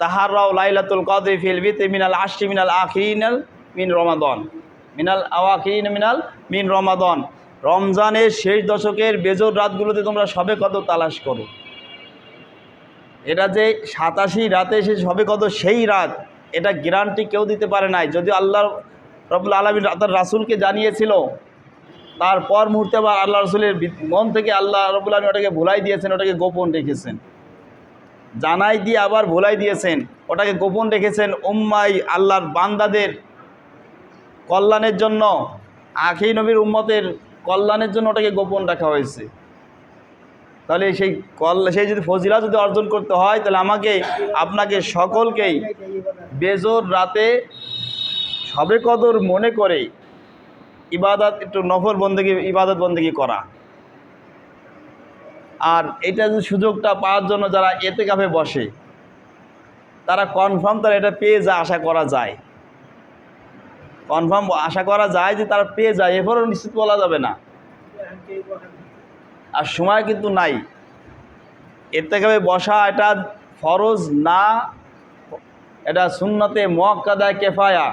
তাহাররাও লাইলাতুল কদরি ফিল বিত্রি মিনাল আশরি মিনাল আখিরিনাল মিন রমাদান মিনাল আওয়াখিরিন মিন রমাদান। রমজানের শেষ দশকের বেজোর রাতগুলোতে তোমরা সবে কদর তালাশ করো। এটা যে 87 রাতে সে সবে কদর সেই রাত, এটা গ্যারান্টি কেউ দিতে পারে নাই। যদিও আল্লাহ রব্বুল আলামিন তার রাসূলকে জানিয়েছিল, তারপর মুহূর্তে আবার আল্লাহ রাসূলের মন থেকে আল্লাহ রব্বুল আলামিন ওটাকে ভুলাই দিয়েছেন, ওটাকে গোপন রেখেছেন। জানাই দিয়ে আবার ভুলাই দিয়েছেন, ওটাকে গোপন রেখেছেন উম্মাই আল্লাহর বান্দাদের কল্যাণের জন্য, আখির নবীর উম্মতের কল্যাণের জন্য ওটাকে গোপন রাখা হয়েছে। তাহলে সেই যদি ফজিলা যদি অর্জন করতে হয়, তাহলে আমাকে আপনাকে সকলকেই বেজোর রাতে সবে কদর মনে করে ইবাদত, একটু নফল বন্দেগী, ইবাদত বন্দেগী করা। আর এটা যে সুযোগটা পাওয়ার জন্য যারা এতেকাফে বসে, তারা কনফার্ম তারা এটা পেয়ে যায়, আশা করা যায়, কনফার্ম আশা করা যায় যে তারা পেয়ে যায়, এরপরও নিশ্চিত বলা যাবে না। আর সময় কিন্তু নাই। এতেকাফে বসা এটা ফরজ না, এটা সুন্নতে মুআক্কাদা কিফায়া।